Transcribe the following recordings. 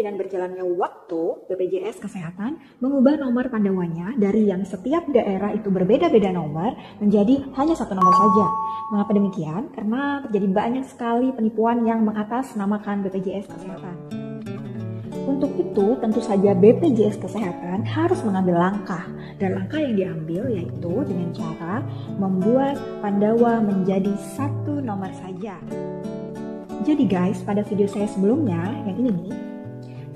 dengan berjalannya waktu, BPJS Kesehatan mengubah nomor Pandawanya dari yang setiap daerah itu berbeda-beda nomor menjadi hanya satu nomor saja. Mengapa demikian? Karena terjadi banyak sekali penipuan yang mengatasnamakan BPJS Kesehatan. Untuk itu, tentu saja BPJS Kesehatan harus mengambil langkah. Dan langkah yang diambil yaitu dengan cara membuat Pandawa menjadi satu nomor saja. Jadi guys, pada video saya sebelumnya, yang ini nih,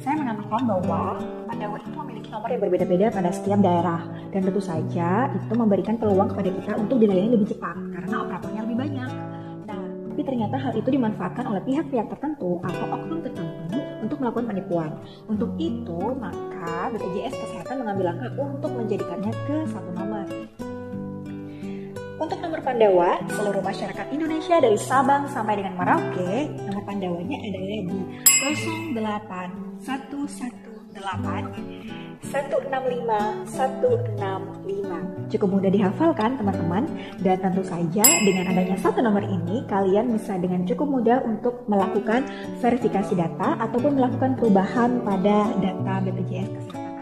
saya menamakan bahwa Pandawa itu memiliki nomor yang berbeda-beda pada setiap daerah. Dan tentu saja itu memberikan peluang kepada kita untuk dilayani lebih cepat, karena operatornya lebih banyak. Nah, tapi ternyata hal itu dimanfaatkan oleh pihak-pihak tertentu atau oknum tertentu untuk melakukan penipuan. Untuk itu, maka BPJS Kesehatan mengambil langkah untuk menjadikannya ke satu nomor. Untuk nomor Pandawa, seluruh masyarakat Indonesia dari Sabang sampai dengan Merauke, nomor Pandawanya adalah di 0818168165165. Cukup mudah dihafalkan teman-teman, dan tentu saja dengan adanya satu nomor ini, kalian bisa dengan cukup mudah untuk melakukan verifikasi data ataupun melakukan perubahan pada data BPJS Kesehatan.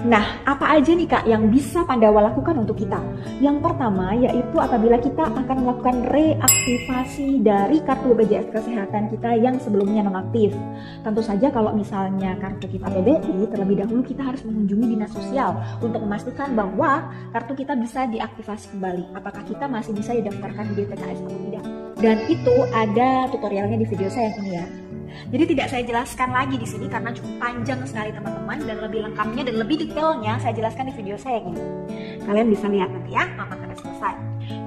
Nah, apa aja nih Kak yang bisa Pandawa lakukan untuk kita? Yang pertama yaitu apabila kita akan melakukan reaktivasi dari kartu BPJS Kesehatan kita yang sebelumnya nonaktif. Tentu saja kalau misalnya kartu kita PBI, terlebih dahulu kita harus mengunjungi dinas sosial untuk memastikan bahwa kartu kita bisa diaktifasi kembali. Apakah kita masih bisa didaftarkan di DTKS atau tidak? Dan itu ada tutorialnya di video saya yang ini ya. Jadi tidak saya jelaskan lagi di sini karena cukup panjang sekali teman-teman, dan lebih lengkapnya dan lebih detailnya saya jelaskan di video saya ini. Kalian bisa lihat nanti ya, nonton sampai selesai.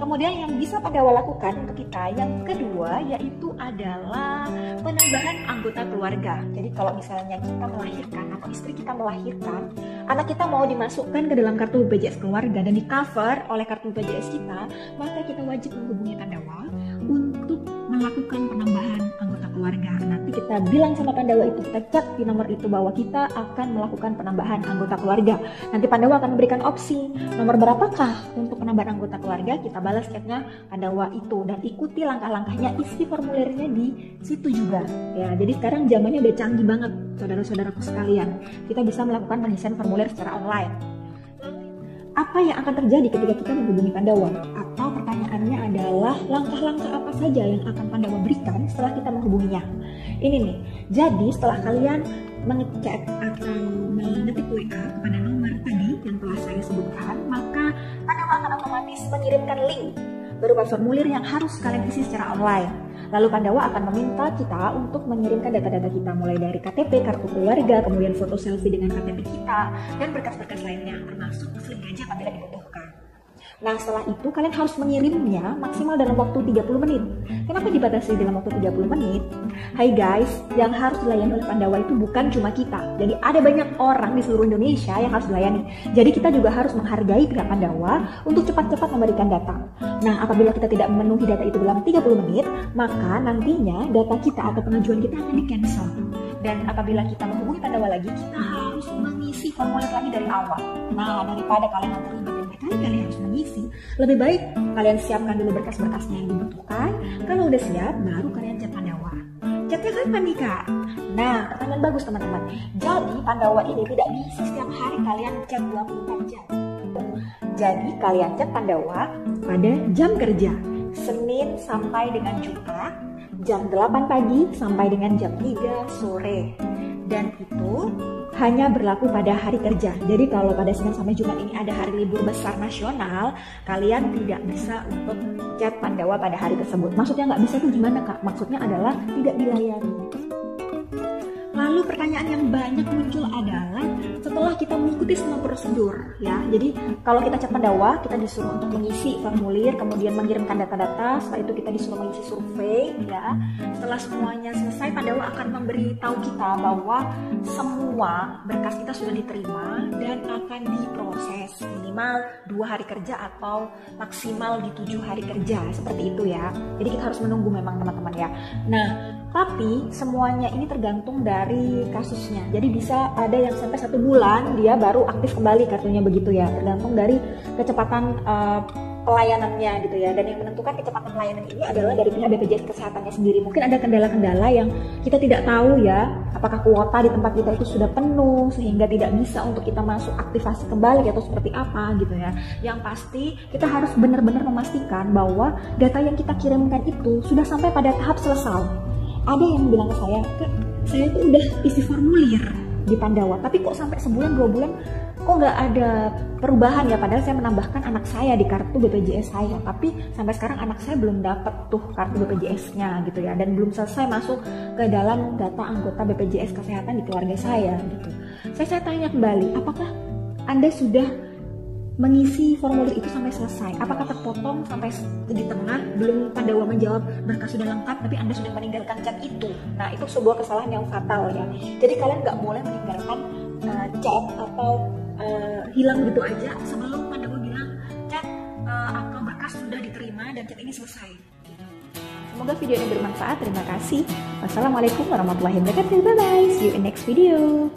Kemudian yang bisa Pandawa lakukan untuk kita yang kedua yaitu adalah penambahan anggota keluarga. Jadi kalau misalnya kita melahirkan atau istri kita melahirkan, anak kita mau dimasukkan ke dalam kartu BPJS keluarga dan di cover oleh kartu BPJS kita, maka kita wajib menghubungi Pandawa untuk melakukan penambahan anggota keluarga. Nanti kita bilang sama Pandawa itu, kita chat di nomor itu bahwa kita akan melakukan penambahan anggota keluarga. Nanti Pandawa akan memberikan opsi nomor berapakah untuk penambahan anggota keluarga, kita balas chatnya Pandawa itu dan ikuti langkah-langkahnya, isi formulirnya di situ juga. Ya, jadi sekarang zamannya udah canggih banget, saudara-saudaraku sekalian. Kita bisa melakukan pengisian formulir secara online. Apa yang akan terjadi ketika kita menghubungi Pandawa? Atau pertanyaannya adalah langkah-langkah apa saja yang akan Pandawa berikan setelah kita menghubunginya? Ini nih, jadi setelah kalian mengecek atau mengetik WA kepada nomor tadi yang telah saya sebutkan, maka Pandawa akan otomatis mengirimkan link berupa formulir yang harus kalian isi secara online. Lalu Pandawa akan meminta kita untuk mengirimkan data-data kita, mulai dari KTP, kartu keluarga, kemudian foto selfie dengan KTP kita, dan berkas-berkas lainnya, termasuk slip gaji apabila dibutuhkan. Nah, setelah itu kalian harus mengirimnya maksimal dalam waktu 30 menit. Kenapa dibatasi dalam waktu 30 menit? Hai guys, yang harus dilayani oleh Pandawa itu bukan cuma kita. Jadi ada banyak orang di seluruh Indonesia yang harus dilayani. Jadi kita juga harus menghargai pihak Pandawa untuk cepat-cepat memberikan data. Nah, apabila kita tidak memenuhi data itu dalam 30 menit, maka nantinya data kita atau pengajuan kita akan di-cancel. Dan apabila kita menghubungi Pandawa lagi, kita harus mengisi formulir lagi dari awal. Nah, daripada kalian nanti ribet dan berkali-kali harus mengisi, lebih baik kalian siapkan dulu berkas-berkasnya yang dibutuhkan. Kalau udah siap, baru kalian chat Pandawa. Chatnya kapan nih Kak? Nah, pertanyaan bagus teman-teman. Jadi Pandawa ini tidak bisa setiap hari kalian chat 24 jam. Jadi kalian chat Pandawa pada jam kerja, Senin sampai dengan Jumat, jam 8 pagi sampai dengan jam 3 sore. Dan itu hanya berlaku pada hari kerja. Jadi kalau pada Senin sampai Jumat ini ada hari libur besar nasional, kalian tidak bisa untuk chat Pandawa pada hari tersebut. Maksudnya nggak bisa itu gimana Kak? Maksudnya adalah tidak dilayani. Lalu pertanyaan yang banyak muncul adalah setelah kita mengikuti semua prosedur ya. Jadi kalau kita chat Pandawa, kita disuruh untuk mengisi formulir, kemudian mengirimkan data-data, setelah itu kita disuruh mengisi survei ya. Setelah semuanya selesai, Pandawa akan memberitahu kita bahwa semua berkas kita sudah diterima dan akan diproses minimal 2 hari kerja atau maksimal di 7 hari kerja, seperti itu ya. Jadi kita harus menunggu memang teman-teman ya. Nah, tapi semuanya ini tergantung dari kasusnya. Jadi bisa ada yang sampai 1 bulan dia baru aktif kembali kartunya begitu ya. Tergantung dari kecepatan pelayanannya gitu ya, dan yang menentukan kecepatan pelayanan ini adalah dari pihak BPJS Kesehatannya sendiri. Mungkin ada kendala-kendala yang kita tidak tahu ya, apakah kuota di tempat kita itu sudah penuh sehingga tidak bisa untuk kita masuk aktivasi kembali atau seperti apa gitu ya. Yang pasti kita harus benar-benar memastikan bahwa data yang kita kirimkan itu sudah sampai pada tahap selesai. Ada yang bilang ke saya, Kak, saya itu udah isi formulir di Pandawa, tapi kok sampai sebulan 2 bulan kok nggak ada perubahan ya, padahal saya menambahkan anak saya di kartu BPJS saya, tapi sampai sekarang anak saya belum dapat tuh kartu BPJS-nya gitu ya, dan belum selesai masuk ke dalam data anggota BPJS Kesehatan di keluarga saya gitu. Saya tanya kembali, apakah Anda sudah mengisi formulir itu sampai selesai? Apakah terpotong sampai di tengah, belum Pandawa menjawab berkas sudah lengkap, tapi Anda sudah meninggalkan chat itu? Nah, itu sebuah kesalahan yang fatal ya. Jadi kalian nggak boleh meninggalkan chat atau hilang gitu aja sebelum Pandawa bilang chat atau berkas sudah diterima dan chat ini selesai. Semoga video ini bermanfaat. Terima kasih. Wassalamualaikum warahmatullahi wabarakatuh. Bye bye. See you in next video.